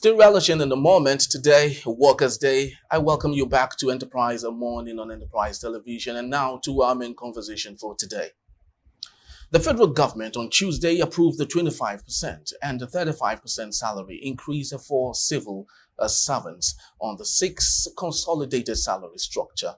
Still relishing in the moment today, Workers' Day. I welcome you back to Enterprise Morning on Enterprise Television, and now to our main conversation for today. The federal government on Tuesday approved the 25% and the 35% salary increase for civil servants on the 6 consolidated salary structure.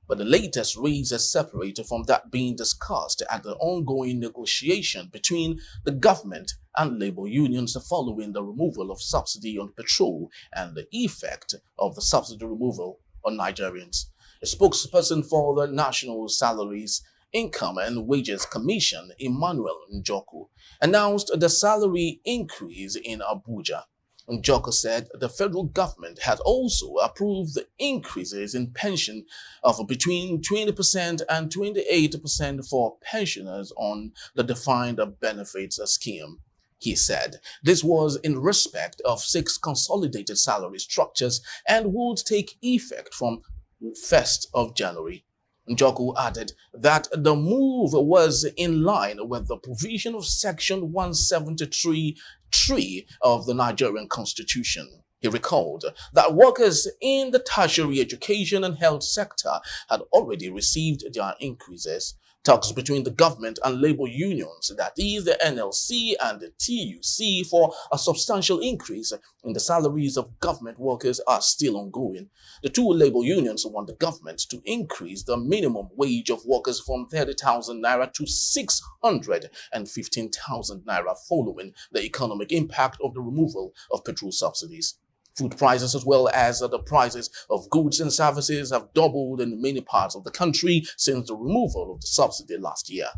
But the latest raise is separated from that being discussed at the ongoing negotiation between the government and labor unions following the removal of subsidy on petrol and the effect of the subsidy removal on Nigerians. A spokesperson for the National Salaries, Income and Wages Commission, Emmanuel Njoku, announced the salary increase in Abuja. Njoku said the federal government had also approved the increases in pension of between 20% and 28% for pensioners on the defined benefits scheme. He said this was in respect of 6 consolidated salary structures and would take effect from 1st of January. Njoku added that the move was in line with the provision of Section 173(3) of the Nigerian Constitution. He recalled that workers in the tertiary education and health sector had already received their increases. Talks between the government and labor unions, that is the NLC and the TUC, for a substantial increase in the salaries of government workers are still ongoing. The 2 labor unions want the government to increase the minimum wage of workers from 30,000 naira to 615,000 naira following the economic impact of the removal of petrol subsidies. Food prices as well as the prices of goods and services have doubled in many parts of the country since the removal of the subsidy last year.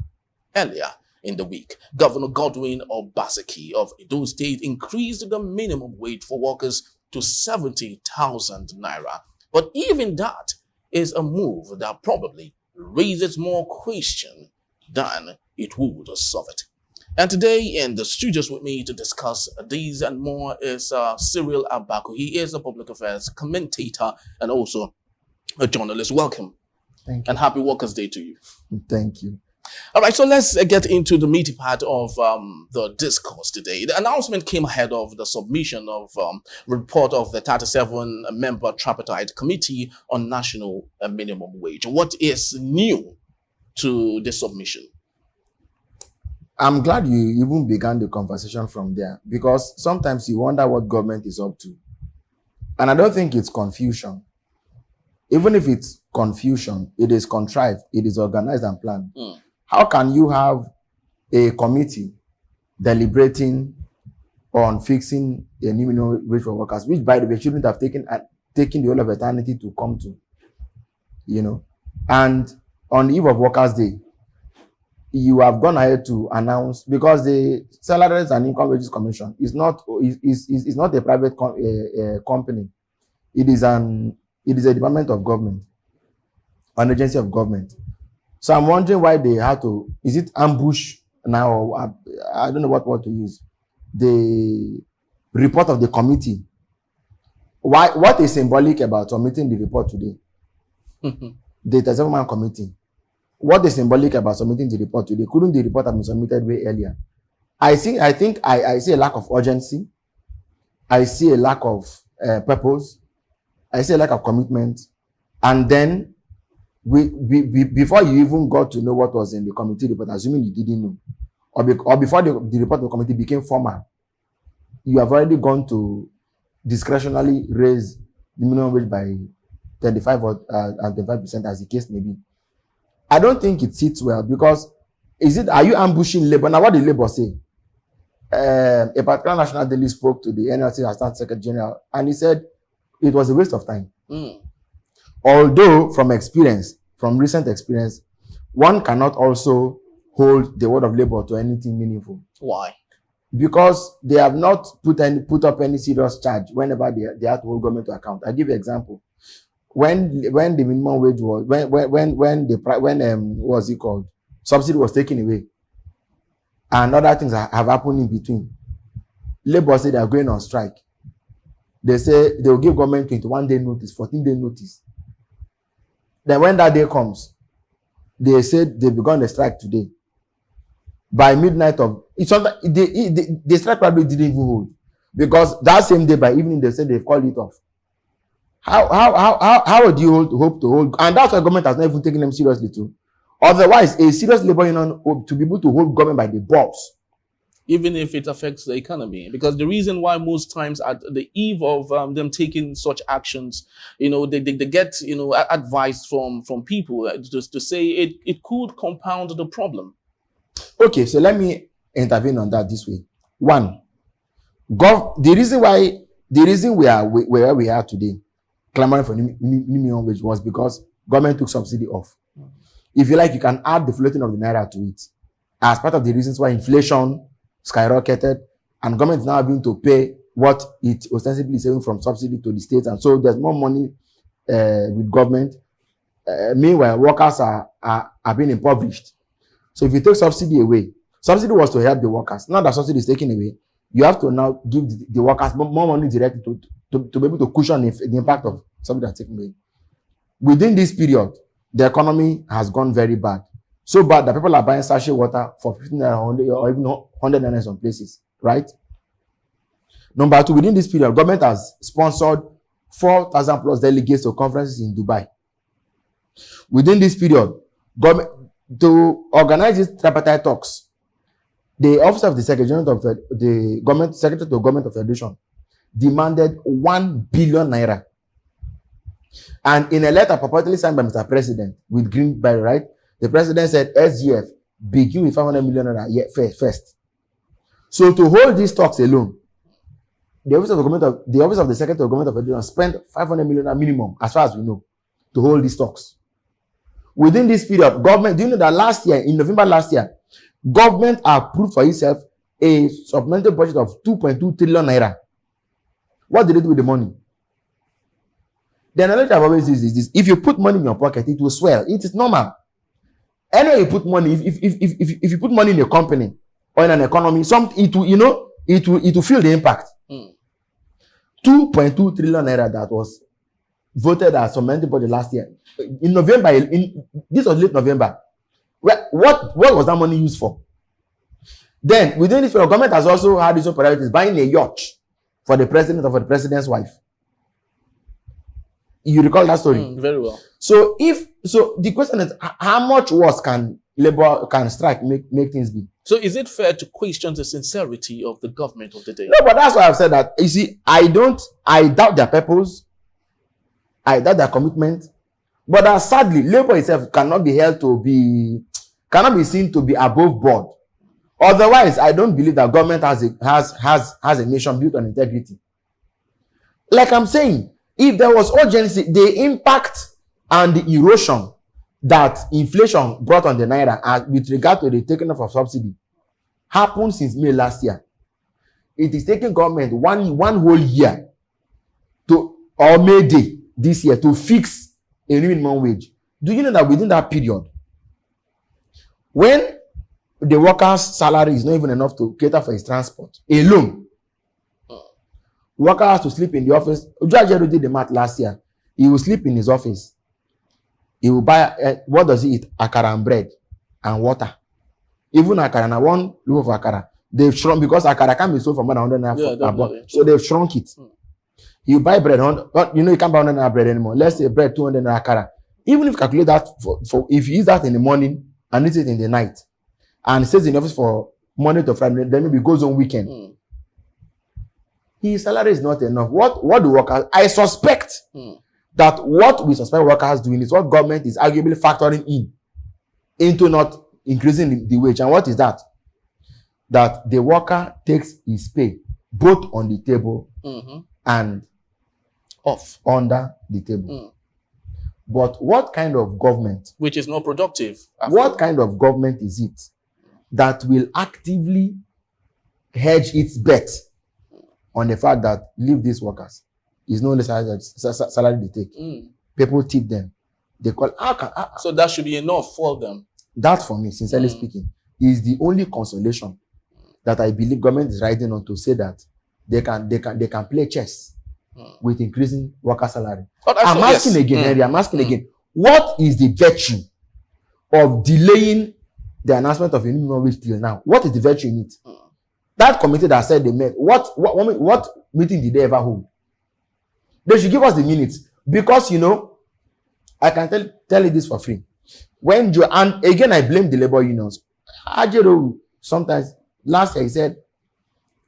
Earlier in the week, Governor Godwin Obaseki of Edo State increased the minimum wage for workers to 70,000 naira. But even that is a move that probably raises more question than it would solve it. And today in the studios with me to discuss these and more is Cyril Abaku. He is a public affairs commentator and also a journalist. Welcome. Thank you. And happy Workers' Day to you. Thank you. All right, so let's get into the meaty part of the discourse today. The announcement came ahead of the submission of report of the 37-member tripartite committee on national minimum wage. What is new to the submission? I'm glad you even began the conversation from there, because sometimes you wonder what government is up to. And I don't think it's confusion. Even if it's confusion, it is contrived, it is organized and planned. How can you have a committee deliberating on fixing a new minimum wage for workers, which by the way shouldn't have taken the whole of eternity to come to, and on the eve of Workers' Day, you have gone ahead to announce, because the Salaries and Income Wages Commission is not a private company. It is a department of government, an agency of government. So I'm wondering why they had to, is it ambush now, or I don't know what word to use, the report of the committee. What is symbolic about submitting the report today? The 37-man committee. What is symbolic about submitting the report today? Couldn't the report have been submitted way earlier? I think I see a lack of urgency. I see a lack of purpose. I see a lack of commitment. And then, before you even got to know what was in the committee report, assuming you didn't know, or before the report of the committee became formal, you have already gone to discretionally raise the minimum wage by 35 or 25%, as the case may be. I don't think it sits well, because are you ambushing labor? Now, what did labor say? A particular national daily spoke to the NLC Assistant Secretary General, and he said it was a waste of time. Although from recent experience, one cannot also hold the word of labor to anything meaningful. Why? Because they have not put up any serious charge whenever they have to hold government to account. I'll give you an example. When the minimum wage was what's it called, subsidy was taken away, and other things have happened in between, labor said they are going on strike. They say they will give government 21-day notice, 14-day notice. Then when that day comes, they said they've begun the strike today. By midnight of the strike probably didn't even hold. Because that same day by evening they said they've called it off. How do you hope to hold? And that's why government has not even taken them seriously too. Otherwise, a serious labor union to be able to hold government by the balls. Even if it affects the economy. Because the reason why most times at the eve of them taking such actions, they get, advice from people just to say it could compound the problem. Okay, so let me intervene on that this way. One, the reason we are where we are today, clamoring for minimum wage, was because government took subsidy off. If you like, you can add the floating of the naira to it as part of the reasons why inflation skyrocketed and government is now having to pay what it ostensibly is saving from subsidy to the states, and so there's more money with government. Meanwhile, workers are being impoverished. So if you take subsidy away, subsidy was to help the workers. Now that subsidy is taken away, you have to now give the workers more money directly to be able to cushion the impact of something that's taken away. Within this period, the economy has gone very bad. So bad that people are buying sachet water for 15 naira or even 100 naira in some places, right? Number two, within this period, government has sponsored 4,000 plus delegates to conferences in Dubai. Within this period, government to organize these tripartite talks, the office of the Secretary of the Government, Secretary to the Government of Federation, demanded 1 billion naira. And in a letter purportedly signed by Mr. President with Greenberry, right? The president said SGF begin with 500 million naira first. So to hold these talks alone, the office of the Secretary of Government of Federation spent 500 million naira minimum, as far as we know, to hold these talks. Within this period, government, do you know that last year, in November last year, government approved for itself a supplementary budget of 2.2 trillion naira. What did they do with the money? The analogy I've always used is this: if you put money in your pocket, it will swell. It is normal. Anywhere you put money, if you put money in a company or in an economy, it will feel the impact. 2.2 trillion naira that was voted as supplementary budget last year. In November, this was late November. What was that money used for? Then, within this, the government has also had its own priorities, buying a yacht for the president or for the president's wife. You recall that story? Very well. So the question is, how much worse can strike make things be? So is it fair to question the sincerity of the government of the day? No, but that's why I've said that. You see, I doubt their purpose. I doubt their commitment. But sadly, labor itself cannot be seen to be above board. Otherwise, I don't believe that government has a nation built on integrity. Like I'm saying, if there was urgency, the impact and the erosion that inflation brought on the naira with regard to the taking off of subsidy happened since May last year. It is taking government one whole year or May Day this year to fix a minimum wage. Do you know that within that period, when the worker's salary is not even enough to cater for his transport alone, worker has to sleep in the office. Ujajeru did the math last year. He will sleep in his office. He will buy, what does he eat? Akara and bread and water. Even akara, na one loaf of akara. They've shrunk because akara can be sold for more than 100 naira. So they've shrunk it. You buy bread, you can't buy 100 naira bread anymore. Let's say bread, 200 naira akara. Even if you calculate that, for if you use that in the morning and eat it in the night, and stays in the office for Monday to Friday, then maybe goes on weekend. His salary is not enough. What do workers? I suspect that what we suspect workers doing is what government is arguably factoring into not increasing the wage. And what is that? That the worker takes his pay both on the table and off under the table. But what kind of government? Which is not productive. What kind of government is it that will actively hedge its bet on the fact that leave these workers? Is no salary they take. People tip them. They call. So that should be enough for them. That, for me, sincerely speaking, is the only consolation that I believe government is riding on, to say that they can play chess with increasing worker salary. I'm asking again. What is the virtue of delaying the announcement of a minimum wage till now? What is the virtue in it? That committee that said they met, what meeting did they ever hold? They should give us the minutes, because I can tell you this for free. And again, I blame the labor unions. Ajero sometimes last year he said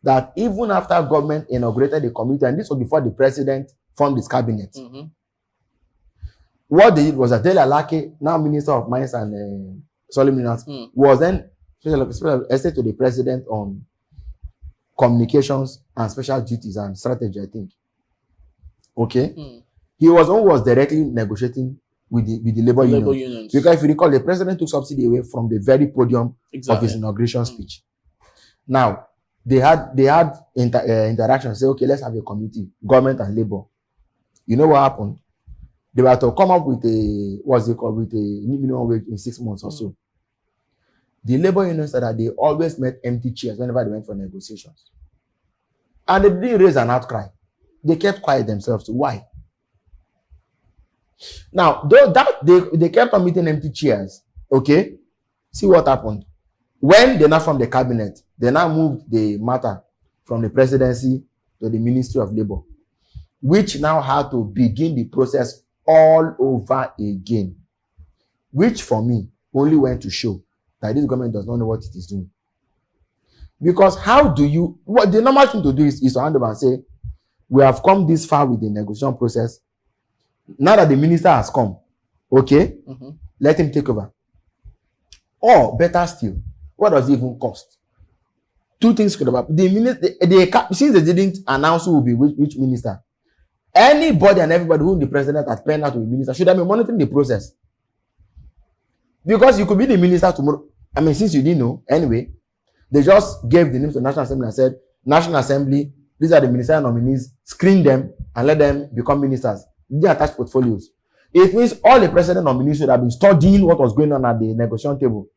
that even after government inaugurated the committee, and this was before the president formed his cabinet, what they did was that Dele Alake, now Minister of Mines and Solid Minerals, was then special essay to the president on communications and special duties and strategy, I think. Okay? He was always directly negotiating with the labor unions. Because if you recall, the president took subsidy away from the very podium of his inauguration speech. Now, they had interaction, say, okay, let's have a committee, government and labor. You know what happened? They were to come up with with a minimum wage in 6 months or so. The labor unions said that they always met empty chairs whenever they went for negotiations. And they didn't raise an outcry. They kept quiet themselves. Why? Now, though that they kept on meeting empty chairs, okay? See what happened. When they now formed the cabinet, they now moved the matter from the presidency to the Ministry of Labor, which now had to begin the process all over again, which for me only went to show that this government does not know what it is doing. Because what the normal thing to do is to hand over and say, we have come this far with the negotiation process. Now that the minister has come, okay, let him take over. Or better still, what does it even cost? Two things could have happened. Since they didn't announce who will be which minister, anybody and everybody whom the president has penned out to be minister should have been monitoring the process. Because you could be the minister tomorrow. I mean, since you didn't know, anyway, they just gave the names to the National Assembly and said, National Assembly, these are the ministerial nominees, screen them and let them become ministers. They attach portfolios. It means all the president nominees should have been studying what was going on at the negotiation table.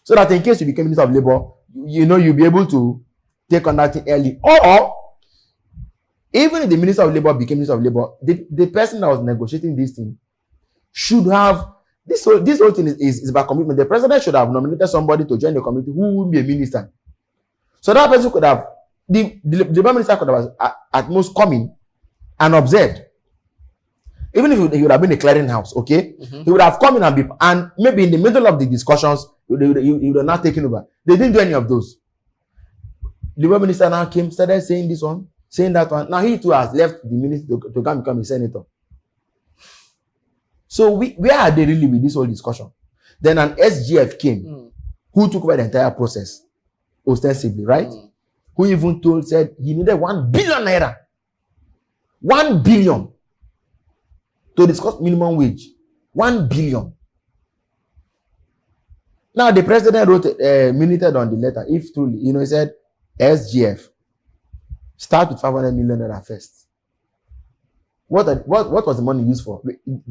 So that in case you became Minister of Labor, you'll be able to take on that thing early. Or even if the Minister of Labor became Minister of Labor, the person that was negotiating this thing should have, this whole thing is about commitment. The president should have nominated somebody to join the committee who would be a minister. So that person could have, the Prime Minister could have at most come in and observed. Even if he would have been a clearinghouse, okay? He would have come in and maybe in the middle of the discussions, he would have not taken over. They didn't do any of those. The Prime Minister now came, started saying this one, saying that one. Now he too has left the ministry to come become a senator. So where are they really with this whole discussion? Then an SGF came, who took over the entire process, ostensibly, right? Who even said he needed 1 billion naira. 1 billion to discuss minimum wage. 1 billion. Now the president wrote minuted on the letter, if truly, he said, SGF, start with 500 million naira first. What was the money used for?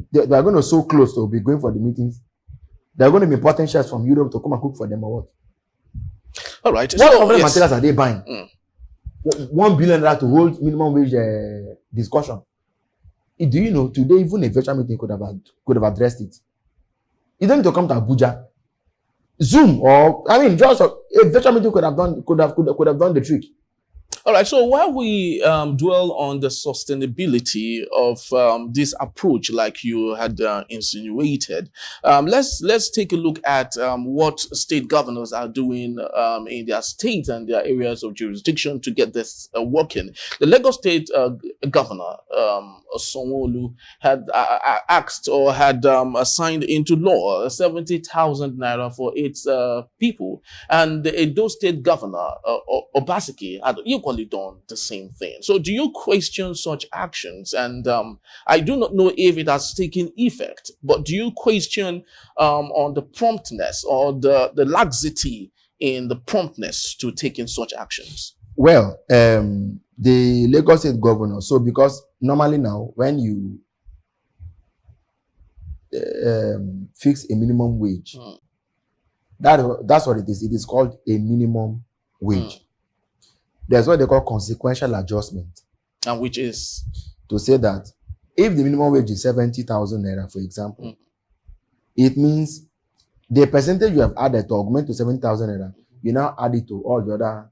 They are going to so close to be going for the meetings. They are going to be importing chefs from Europe to come and cook for them or what? All right. What other materials are they buying? 1 billion naira to hold minimum wage discussion. Do you know today even a virtual meeting could have addressed it? You don't need to come to Abuja. Zoom or just a virtual meeting could have done the trick. All right. So while we dwell on the sustainability of this approach, like you had insinuated, let's take a look at what state governors are doing in their states and their areas of jurisdiction to get this working. The Lagos State Governor Sanwo-Olu had asked or had signed into law 70,000 naira for its people, and the Edo State Governor Obaseki had equally done the same thing. So do you question such actions? And I do not know if it has taken effect, but do you question on the promptness or the laxity in the promptness to taking such actions? Well, the Lagos State Governor, so because normally now when you fix a minimum wage, that's what it is. It is called a minimum wage. There's what they call consequential adjustment. And which is? To say that if the minimum wage is 70,000 naira, for example, it means the percentage you have added to augment to 70,000 naira, you now add it to all the other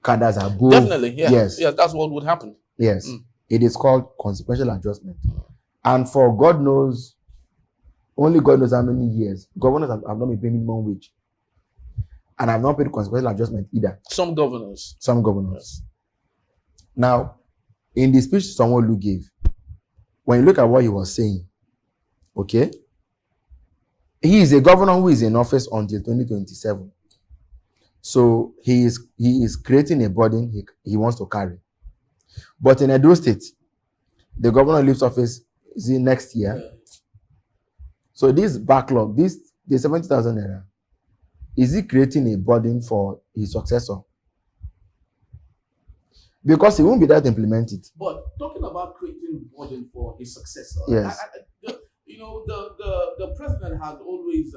cadres above. Definitely, yeah. Yes. Yeah, that's what would happen. Yes. It is called consequential adjustment. And for God knows, only God knows how many years, governors have not been paying minimum wage. And have not paid consequential adjustment either. Some governors. Some governors. Now, in the speech Sanwo-Olu gave, when you look at what he was saying, okay, he is a governor who is in office until 2027. So he is creating a burden he wants to carry. But in Edo State, the governor leaves office next year. Yeah. So this backlog, the 70,000 naira, is he creating a burden for his successor? Because he won't be there to implement it. But talking about creating a burden for his successor, yes. The president has always,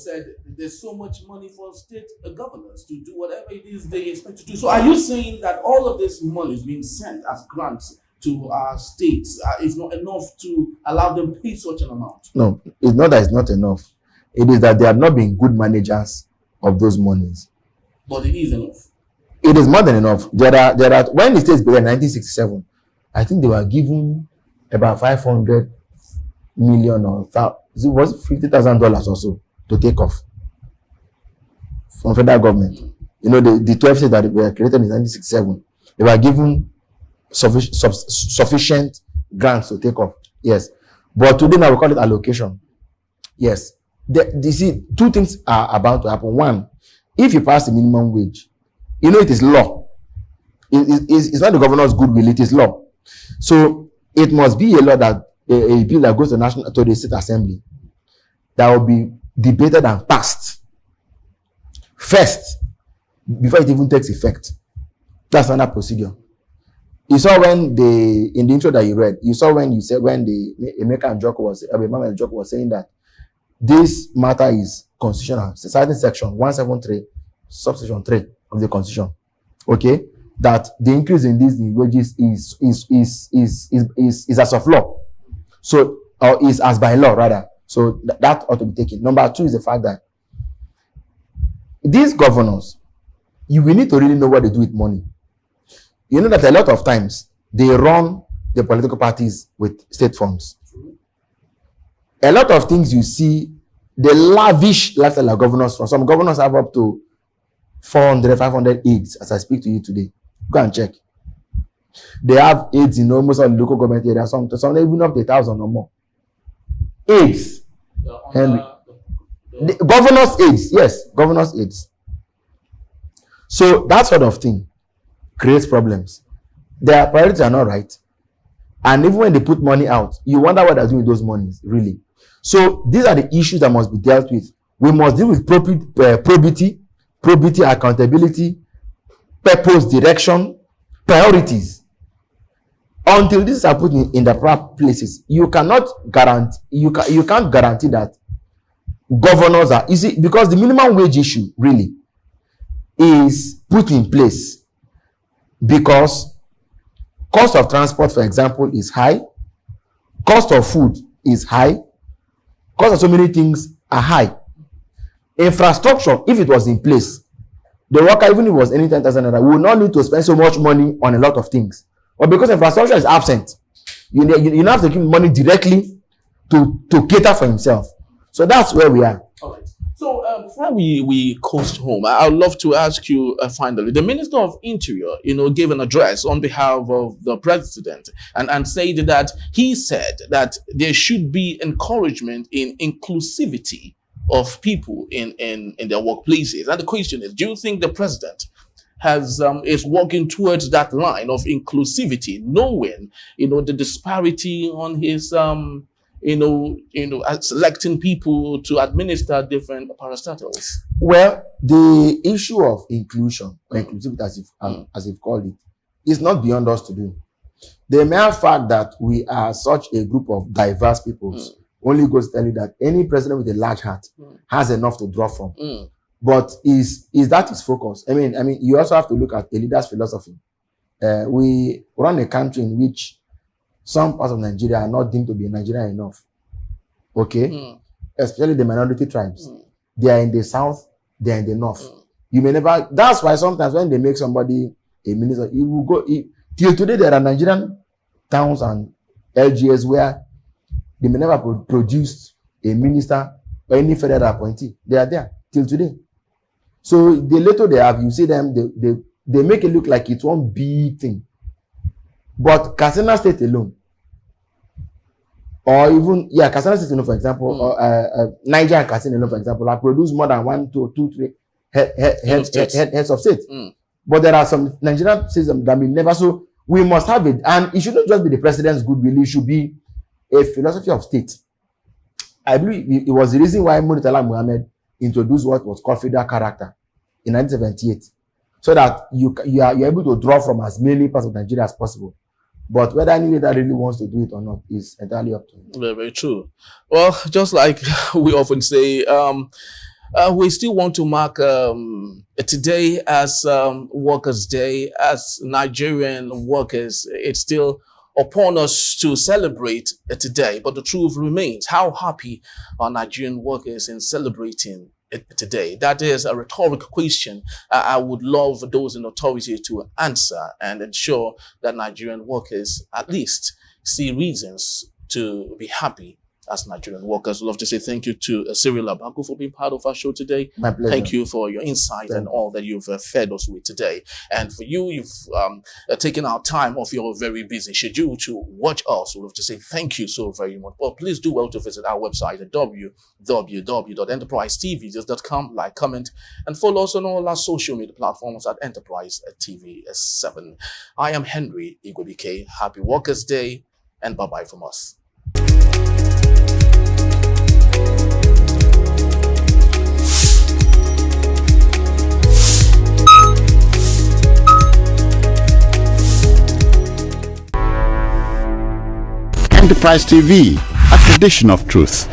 said there's so much money for state governors to do whatever it is they expect to do. So are you saying that all of this money is being sent as grants to our states is not enough to allow them to pay such an amount? No, it's not that it's not enough. It is that they have not been good managers of those monies. But it is enough. It is more than enough. There are when the states began in 1967, I think they were given about 500 million or was it $50,000 or so to take off from federal government. You know, the 12 states that were created in 1967, they were given sufficient grants to take off. Yes. But today now we call it allocation. Yes. You see, two things are about to happen. One, if you pass the minimum wage, you know it is law. It's not the governor's goodwill, it is law. So it must be a law that a bill that goes to the state assembly that will be debated and passed first before it even takes effect. That's another procedure. You saw when in the intro that you read, you saw when Emeka Njoku was saying that this matter is constitutional. Citing section 173, subsection 3 of the Constitution. Okay, that the increase in these wages is as of law. So, or is as by law rather. So that ought to be taken. Number two is the fact that these governors, you will need to really know what they do with money. You know that a lot of times they run the political parties with state funds. A lot of things you see, the lavish lifestyle of governors from. Some governors have up to 400, 500 aides as I speak to you today. Go and check. They have aides in almost all the local government areas, some even up to 1,000 or more. Aides. The governor's aides, yes, governor's aides. So that sort of thing creates problems. Their priorities are not right. And even when they put money out, you wonder what they're doing with those monies, really. So these are the issues that must be dealt with. We must deal with probity, accountability, purpose, direction, priorities. Until these are put in the proper places, you cannot guarantee. You can't guarantee that governors are easy, because the minimum wage issue really is put in place because cost of transport, for example, is high. Cost of food is high. Cost of so many things are high. Infrastructure, if it was in place, the worker, even if it was any 10,000 naira, would not need to spend so much money on a lot of things. But because infrastructure is absent, you have to give money directly to cater for himself. So that's where we are. All right. So before we coast home, I'd love to ask you finally, the Minister of Interior, gave an address on behalf of the president and said that he said that there should be encouragement in inclusivity of people in their workplaces. And the question is, do you think the president is working towards that line of inclusivity, knowing the disparity on his selecting people to administer different parastatals? Well, the issue of inclusion or inclusivity, as you've called it, is not beyond us to do. The mere fact that we are such a group of diverse peoples only goes to tell you that any president with a large heart has enough to draw from. But is that his focus? I mean, you also have to look at a leader's philosophy. We run a country in which some parts of Nigeria are not deemed to be Nigerian enough. Okay? Especially the minority tribes. They are in the south, they are in the north. You may never. That's why sometimes when they make somebody a minister, he will go. Till today, there are Nigerian towns and LGS where they may never produce a minister or any federal appointee. They are there till today. So the little they have, you see them, they make it look like it's one big thing. But Katsina State alone, or even Katsina State alone, for example, or Niger and Katsina alone, for example, have produced more than 1, 2, 3 heads of state. But there are some Nigerian systems that may never. So we must have it, and it shouldn't just be the president's goodwill. It should be a philosophy of state. I believe it was the reason why Murtala Muhammad introduced what was called federal character in 1978, so that you're able to draw from as many parts of Nigeria as possible. But whether any leader really wants to do it or not is entirely up to him. Very, very true. Well, just like we often say, we still want to mark today as Workers' Day, as Nigerian workers. It's still upon us to celebrate today, but the truth remains. How happy are Nigerian workers in celebrating it today? That is a rhetorical question. I would love those in authority to answer and ensure that Nigerian workers at least see reasons to be happy as Nigerian workers. We'd love to say thank you to Cyril Abaku for being part of our show today. My pleasure. Thank you for your insight and all that you've fed us with today. And for you, you've taken our time off your very busy schedule to watch us. We'd love to say thank you so very much. Well, please do well to visit our website at www.enterprisetv.com. Like, comment, and follow us on all our social media platforms at Enterprise TV7. I am Henry Igwebike. Happy Workers' Day, and bye-bye from us. Enterprise TV, a tradition of truth.